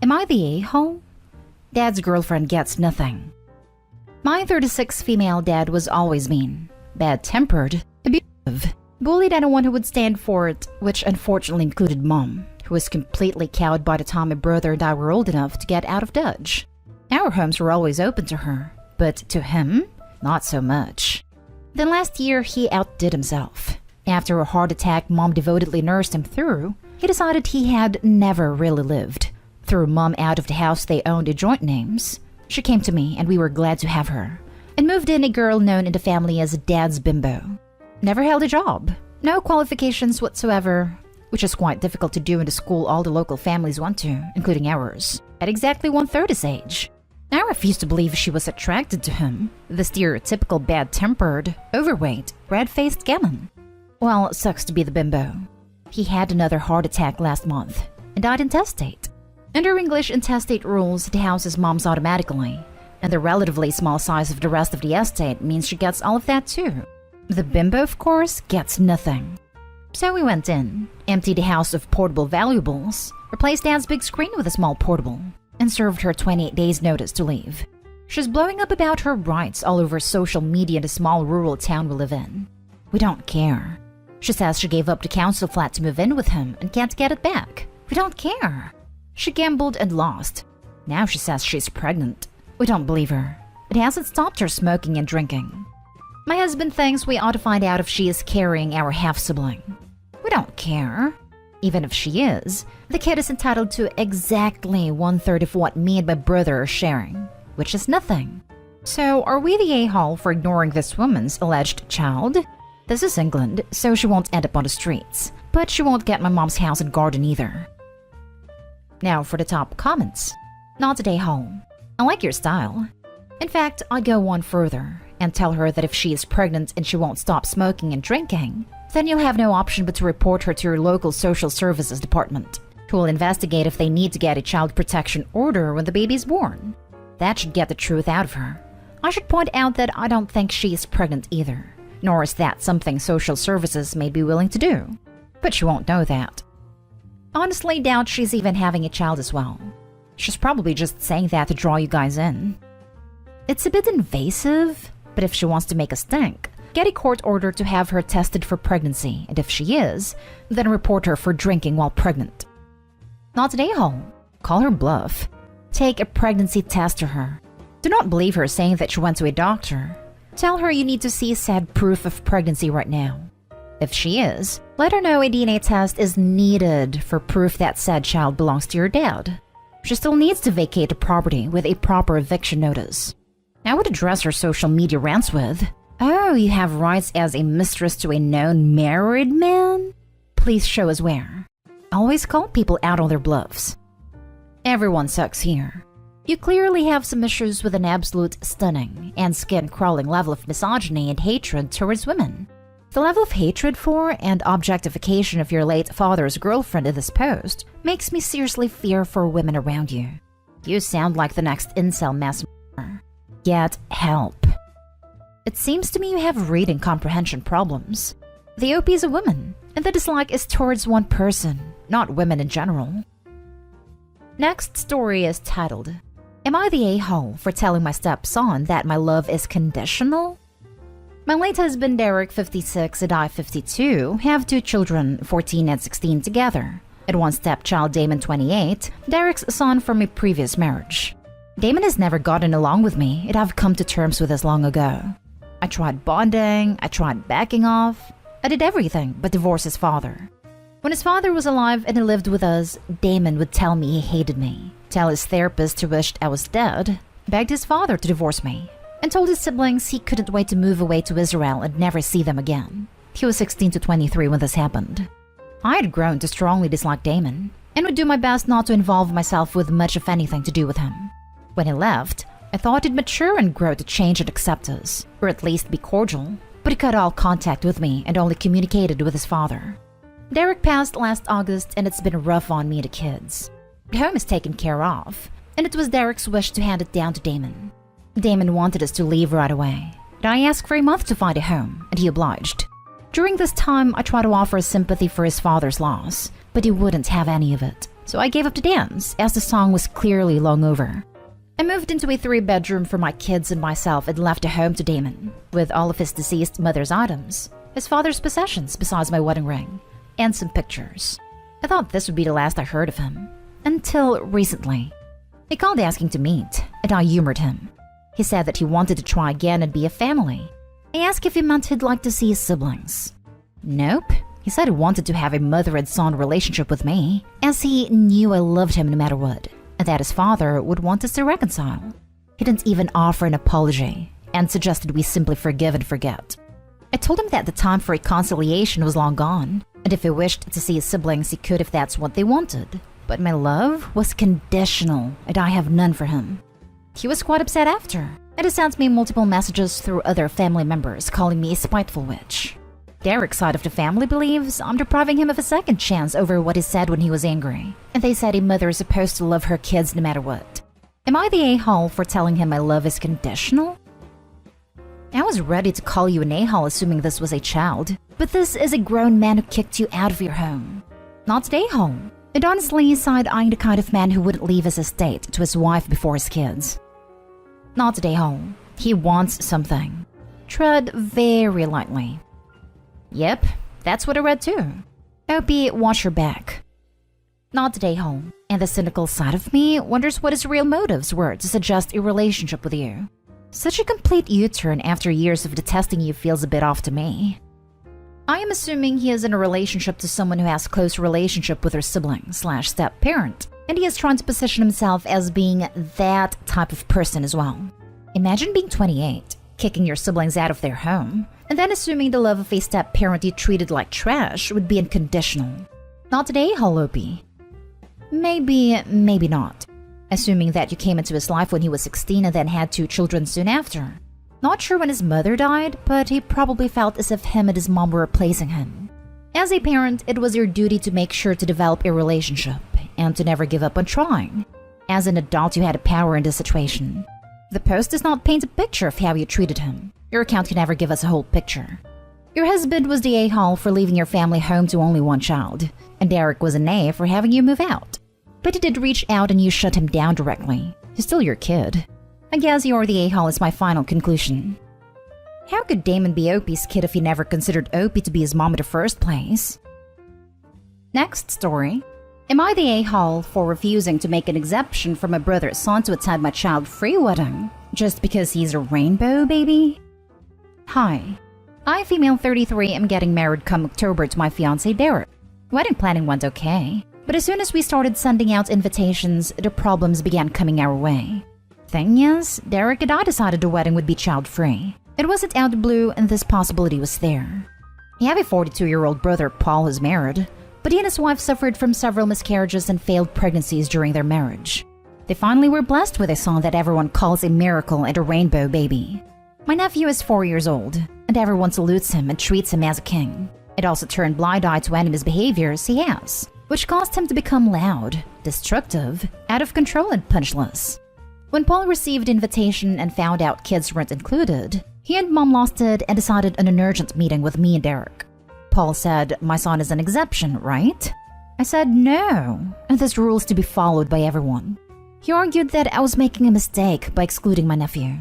Am I the a-hole? Dad's girlfriend gets nothing. My 36 female dad was always mean, bad-tempered, abusive, bullied anyone who would stand for it, which unfortunately included Mom, who was completely cowed by the time my brother and I were old enough to get out of Dodge. Our homes were always open to her, but to him, not so much. Then last year, he outdid himself. After a heart attack Mom devotedly nursed him through, he decided he had never really lived. Threw Mom out of the house they owned in joint names. She came to me and we were glad to have her, and moved in a girl known in the family as Dad's bimbo. Never held a job, no qualifications whatsoever, which is quite difficult to do in the school all the local families went to, including ours, at exactly 1/3 his age. I refused to believe she was attracted to him, the stereotypical bad-tempered, overweight, red-faced gammon. Well, sucks to be the bimbo. He had another heart attack last month and died intestate. Under English intestate rules, the house is Mom's automatically, and the relatively small size of the rest of the estate means she gets all of that too. The bimbo, of course, gets nothing. So we went in, emptied the house of portable valuables, replaced Dad's big screen with a small portable, and served her 28 days notice to leave. She's blowing up about her rights all over social media in the small rural town we live in. We don't care. She says she gave up the council flat to move in with him and can't get it back. We don't care. She gambled and lost. Now she says she's pregnant. We don't believe her. It hasn't stopped her smoking and drinking. My husband thinks we ought to find out if she is carrying our half-sibling. We don't care. Even if she is, the kid is entitled to exactly 1/3 of what me and my brother are sharing, which is nothing. So are we the a-hole for ignoring this woman's alleged child? This is England, so she won't end up on the streets, but she won't get my mom's house and garden either. Now for the top comments. Not a a-hole. I like your style. In fact, I'd go one further and tell her that if she is pregnant and she won't stop smoking and drinking, then you'll have no option but to report her to your local social services department, who will investigate if they need to get a child protection order when the baby is born. That should get the truth out of her. I should point out that I don't think she is pregnant either, nor is that something social services may be willing to do. But she won't know that. Honestly, doubt she's even having a child as well. She's probably just saying that to draw you guys in. It's a bit invasive, but if she wants to make a stink, get a court order to have her tested for pregnancy, and if she is, then report her for drinking while pregnant. Not an a-hole. Call her bluff. Take a pregnancy test to her. Do not believe her saying that she went to a doctor. Tell her you need to see said proof of pregnancy right now. If she is, let her know a DNA test is needed for proof that said child belongs to your dad. She still needs to vacate the property with a proper eviction notice. I would address her social media rants with, "Oh, you have rights as a mistress to a known married man? Please show us where." Always call people out on their bluffs. Everyone sucks here. You clearly have some issues with an absolute stunning and skin-crawling level of misogyny and hatred towards women. The level of hatred for and objectification of your late father's girlfriend in this post makes me seriously fear for women around you. You sound like the next incel mass murderer. Get help. It seems to me you have reading comprehension problems. The OP is a woman, and the dislike is towards one person, not women in general. Next story is titled, "Am I the a-hole for telling my stepson that my love is conditional?" My late husband Derek, 56, and I, 52, have 2 children, 14 and 16 together, and one stepchild, Damon, 28, Derek's son from a previous marriage. Damon has never gotten along with me, and I've come to terms with this long ago. I tried bonding, I tried backing off, I did everything but divorce his father. When his father was alive and he lived with us, Damon would tell me he hated me, tell his therapist he wished I was dead, begged his father to divorce me, and told his siblings he couldn't wait to move away to Israel and never see them again. He was 16 to 23 when this happened. I had grown to strongly dislike Damon, and would do my best not to involve myself with much of anything to do with him. When he left, I thought he'd mature and grow to change and accept us, or at least be cordial, but he cut all contact with me and only communicated with his father. Derek passed last August, and it's been rough on me and the kids. The home is taken care of, and it was Derek's wish to hand it down to Damon. Damon wanted us to leave right away, and I asked for a month to find a home, and he obliged. During this time, I tried to offer sympathy for his father's loss, but he wouldn't have any of it, so I gave up the dance as the song was clearly long over. I moved into a 3-bedroom for my kids and myself and left a home to Damon, with all of his deceased mother's items, his father's possessions besides my wedding ring, and some pictures. I thought this would be the last I heard of him. Until recently. He called asking to meet, and I humored him. He said that he wanted to try again and be a family. I asked if he meant he'd like to see his siblings. Nope. He said he wanted to have a mother and son relationship with me, as he knew I loved him no matter what, and that his father would want us to reconcile. He didn't even offer an apology, and suggested we simply forgive and forget. I told him that the time for reconciliation was long gone, and if he wished to see his siblings, he could if that's what they wanted. But my love was conditional, and I have none for him. He was quite upset after, and he sent me multiple messages through other family members calling me a spiteful witch. Derek's side of the family believes I'm depriving him of a second chance over what he said when he was angry, and they said a mother is supposed to love her kids no matter what. Am I the a-hole for telling him my love is conditional? I was ready to call you an a-hole assuming this was a child, but this is a grown man who kicked you out of your home. Not an a-hole. And honestly, side-eyeing the kind of man who wouldn't leave his estate to his wife before his kids. Not an a-hole. He wants something. Tread very lightly. Yep, that's what I read too. Opie, watch your back. Not an a-hole. And the cynical side of me wonders what his real motives were to suggest a relationship with you. Such a complete U-turn after years of detesting you feels a bit off to me. I am assuming he is in a relationship to someone who has close relationship with her sibling/step-parent, and he is trying to position himself as being that type of person as well. Imagine being 28, kicking your siblings out of their home, and then assuming the love of a step-parent you treated like trash would be unconditional. Not today, Opie. Maybe not. Assuming that you came into his life when he was 16 and then had 2 children soon after. Not sure when his mother died, but he probably felt as if him and his mom were replacing him. As a parent, it was your duty to make sure to develop a relationship and to never give up on trying. As an adult, you had a power in this situation. The post does not paint a picture of how you treated him. Your account can never give us a whole picture. Your husband was the a-hole for leaving your family home to only one child, and Derek was an A for having you move out. But he did reach out and you shut him down directly. He's still your kid. I guess you're the a-hole is my final conclusion. How could Damon be Opie's kid if he never considered Opie to be his mom in the first place? Next story. Am I the a-hole for refusing to make an exception for my brother's son to attend my child-free wedding, just because he's a rainbow baby? Hi. I, female 33, am getting married come October to my fiancé Derek. Wedding planning went okay. But as soon as we started sending out invitations, the problems began coming our way. Thing is, Derek and I decided the wedding would be child-free. It wasn't out of the blue, and this possibility was there. We have a 42-year-old brother, Paul, who's married, but he and his wife suffered from several miscarriages and failed pregnancies during their marriage. They finally were blessed with a son that everyone calls a miracle and a rainbow baby. My nephew is 4 years old, and everyone salutes him and treats him as a king. It also turned blind eye to any misbehaviors he has, which caused him to become loud, destructive, out of control and punchless. When Paul received invitation and found out kids weren't included, he and Mom lost it and decided on an urgent meeting with me and Derek. Paul said, "My son is an exception, right?" I said no, and this rule is to be followed by everyone. He argued that I was making a mistake by excluding my nephew.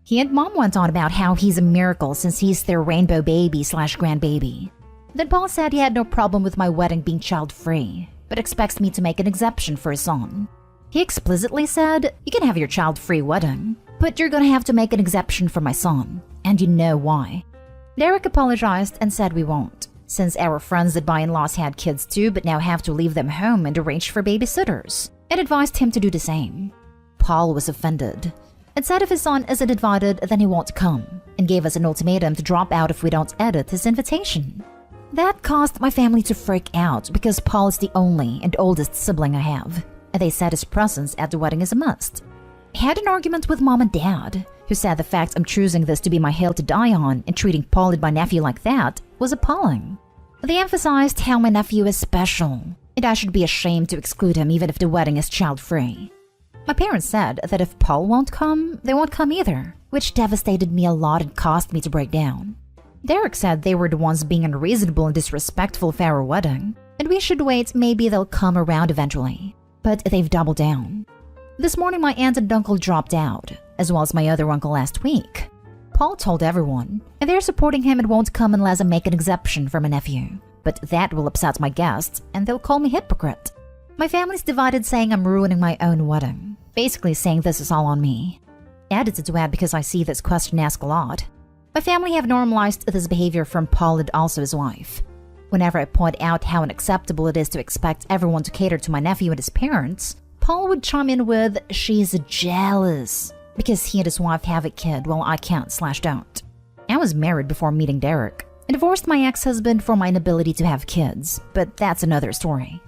He and Mom went on about how he's a miracle since he's their rainbow baby/grandbaby. Then Paul said he had no problem with my wedding being child-free, but expects me to make an exception for his son. He explicitly said, "You can have your child-free wedding, but you're gonna have to make an exception for my son, and you know why." Derek apologized and said we won't, since our friends that by-in-laws had kids too but now have to leave them home and arrange for babysitters, and advised him to do the same. Paul was offended, and said if his son isn't invited then he won't come, and gave us an ultimatum to drop out if we don't edit his invitation. That caused my family to freak out because Paul is the only and oldest sibling I have, and they said his presence at the wedding is a must. I had an argument with Mom and Dad, who said the fact I'm choosing this to be my hill to die on and treating Paul and my nephew like that was appalling. They emphasized how my nephew is special, and I should be ashamed to exclude him even if the wedding is child-free. My parents said that if Paul won't come, they won't come either, which devastated me a lot and caused me to break down. Derek said they were the ones being unreasonable and disrespectful of our wedding, and we should wait, maybe they'll come around eventually. But they've doubled down. This morning my aunt and uncle dropped out, as well as my other uncle last week. Paul told everyone, and they're supporting him and won't come unless I make an exception for my nephew. But that will upset my guests, and they'll call me hypocrite. My family's divided, saying I'm ruining my own wedding, basically saying this is all on me. Added to add because I see this question asked a lot. My family have normalized this behavior from Paul and also his wife. Whenever I point out how unacceptable it is to expect everyone to cater to my nephew and his parents, Paul would chime in with, "She's jealous," because he and his wife have a kid while I can't/don't. I was married before meeting Derek, and divorced my ex-husband for my inability to have kids, but that's another story.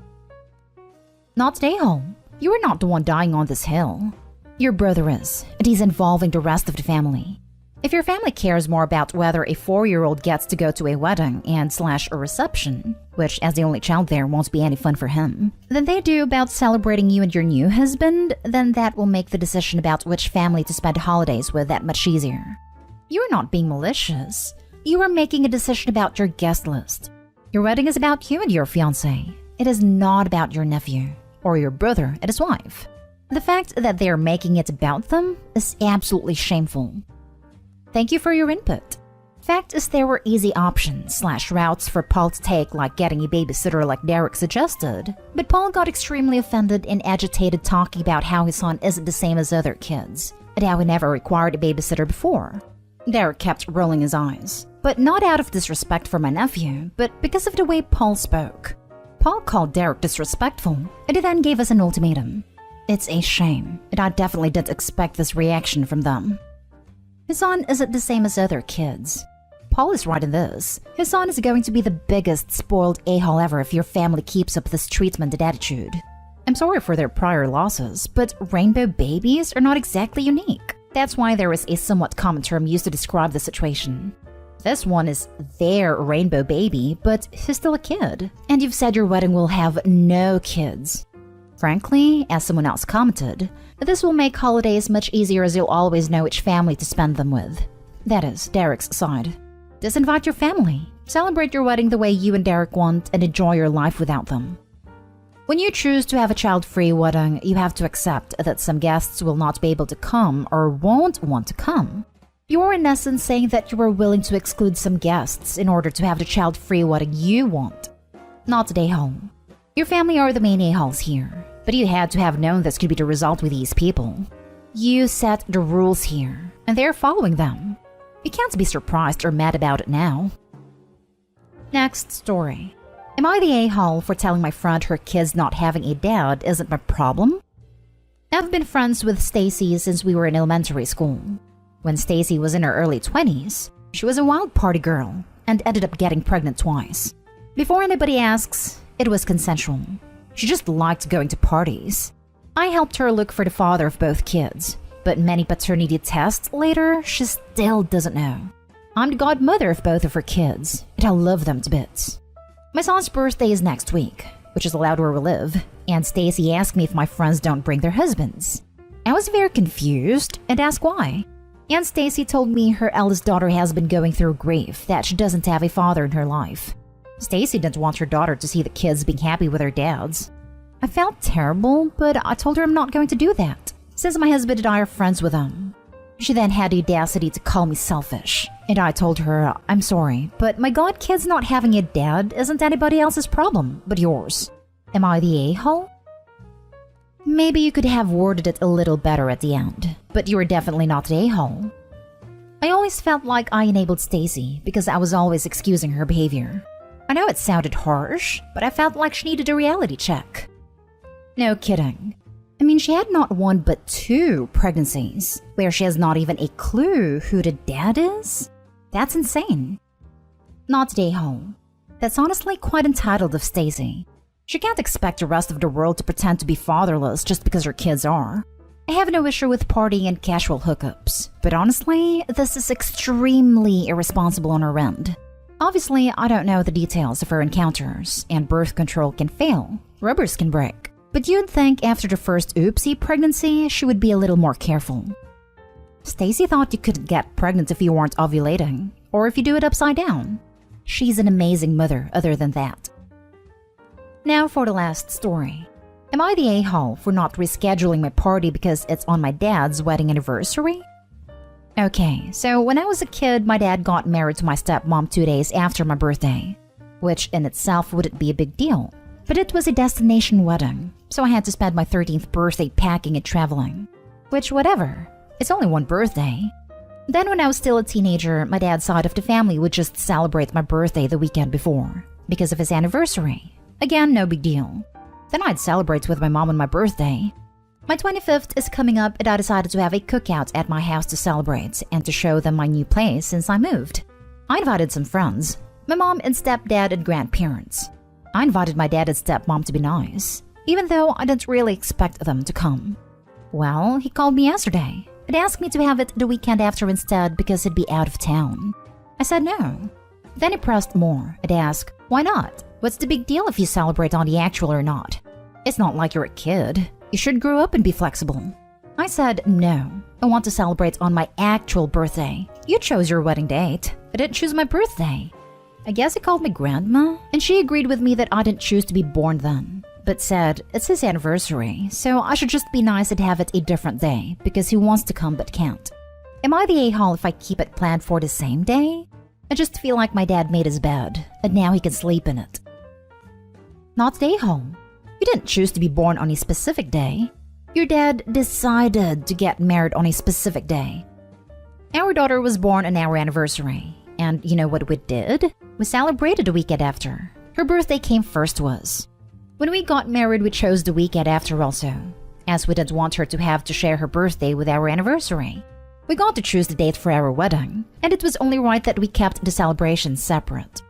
Not today, home. You are not the one dying on this hill. Your brother is, and he's involving the rest of the family. If your family cares more about whether a 4-year-old gets to go to a wedding and/a reception, which as the only child there won't be any fun for him, than they do about celebrating you and your new husband, then that will make the decision about which family to spend holidays with that much easier. You're not being malicious. You are making a decision about your guest list. Your wedding is about you and your fiancé. It is not about your nephew, or your brother and his wife. The fact that they are making it about them is absolutely shameful. Thank you for your input. Fact is, there were easy options/routes for Paul to take, like getting a babysitter like Derek suggested, but Paul got extremely offended and agitated, talking about how his son isn't the same as other kids, and how he never required a babysitter before. Derek kept rolling his eyes, but not out of disrespect for my nephew, but because of the way Paul spoke. Paul called Derek disrespectful, and he then gave us an ultimatum. It's a shame, and I definitely didn't expect this reaction from them. His son isn't the same as other kids. Paul is right in this. His son is going to be the biggest spoiled a-hole ever if your family keeps up this treatment and attitude. I'm sorry for their prior losses, but rainbow babies are not exactly unique. That's why there is a somewhat common term used to describe the situation. This one is their rainbow baby, but he's still a kid. And you've said your wedding will have no kids. Frankly, as someone else commented, this will make holidays much easier as you'll always know which family to spend them with. That is, Derek's side. Just invite your family. Celebrate your wedding the way you and Derek want and enjoy your life without them. When you choose to have a child-free wedding, you have to accept that some guests will not be able to come or won't want to come. You're in essence saying that you are willing to exclude some guests in order to have the child-free wedding you want. Not today, home. Your family are the main a-holes here, but you had to have known this could be the result with these people. You set the rules here, and they're following them. You can't be surprised or mad about it now. Next story. Am I the a-hole for telling my friend her kids not having a dad isn't my problem? I've been friends with Stacy since we were in elementary school. When Stacy was in her early 20s, she was a wild party girl and ended up getting pregnant twice. Before anybody asks, it was consensual. She just liked going to parties. I helped her look for the father of both kids, but many paternity tests later, she still doesn't know. I'm the godmother of both of her kids, and I love them to bits. My son's birthday is next week, which is allowed where we live, and Stacy asked me if my friends don't bring their husbands. I was very confused and asked why. And Stacy told me her eldest daughter has been going through grief that she doesn't have a father in her life. Stacy didn't want her daughter to see the kids being happy with their dads. I felt terrible, but I told her I'm not going to do that, since my husband and I are friends with them. She then had the audacity to call me selfish, and I told her, I'm sorry, but my godkid's not having a dad isn't anybody else's problem but yours. Am I the a-hole? Maybe you could have worded it a little better at the end, but you were definitely not the a-hole. I always felt like I enabled Stacy because I was always excusing her behavior. I know it sounded harsh, but I felt like she needed a reality check. No kidding. I mean, she had not one but 2 pregnancies, where she has not even a clue who the dad is? That's insane. Not today, home. That's honestly quite entitled of Stacy. She can't expect the rest of the world to pretend to be fatherless just because her kids are. I have no issue with partying and casual hookups, but honestly, this is extremely irresponsible on her end. Obviously, I don't know the details of her encounters, and birth control can fail, rubbers can break. But you'd think after the first oopsie pregnancy, she would be a little more careful. Stacy thought you couldn't get pregnant if you weren't ovulating, or if you do it upside down. She's an amazing mother other than that. Now for the last story. Am I the a-hole for not rescheduling my party because it's on my dad's wedding anniversary? Okay, so when I was a kid, my dad got married to my stepmom 2 days after my birthday, which in itself wouldn't be a big deal. But it was a destination wedding, so I had to spend my 13th birthday packing and traveling. Which, whatever. It's only one birthday. Then when I was still a teenager, my dad's side of the family would just celebrate my birthday the weekend before, because of his anniversary. Again, no big deal. Then I'd celebrate with my mom on my birthday. My 25th is coming up and I decided to have a cookout at my house to celebrate and to show them my new place since I moved. I invited some friends, my mom and stepdad and grandparents. I invited my dad and stepmom to be nice, even though I didn't really expect them to come. Well, he called me yesterday and asked me to have it the weekend after instead because he'd be out of town. I said no. Then he pressed more and asked, why not? What's the big deal if you celebrate on the actual or not? It's not like you're a kid. You should grow up and be flexible. I said, no, I want to celebrate on my actual birthday. You chose your wedding date. I didn't choose my birthday. I guess he called me grandma, and she agreed with me that I didn't choose to be born then, but said it's his anniversary, so I should just be nice and have it a different day because he wants to come but can't. Am I the a-hole if I keep it planned for the same day? I just feel like my dad made his bed, and now he can sleep in it. Not the a-hole. You didn't choose to be born on a specific day. Your dad decided to get married on a specific day. Our daughter was born on our anniversary, and you know what we did? We celebrated the weekend after. Her birthday came first to us. When we got married, we chose the weekend after also, as we didn't want her to have to share her birthday with our anniversary. We got to choose the date for our wedding, and it was only right that we kept the celebrations separate.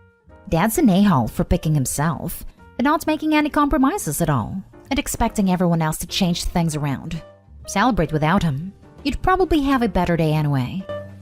Dad's an a-hole for picking himself, and not making any compromises at all, and expecting everyone else to change things around. Celebrate without him. You'd probably have a better day anyway.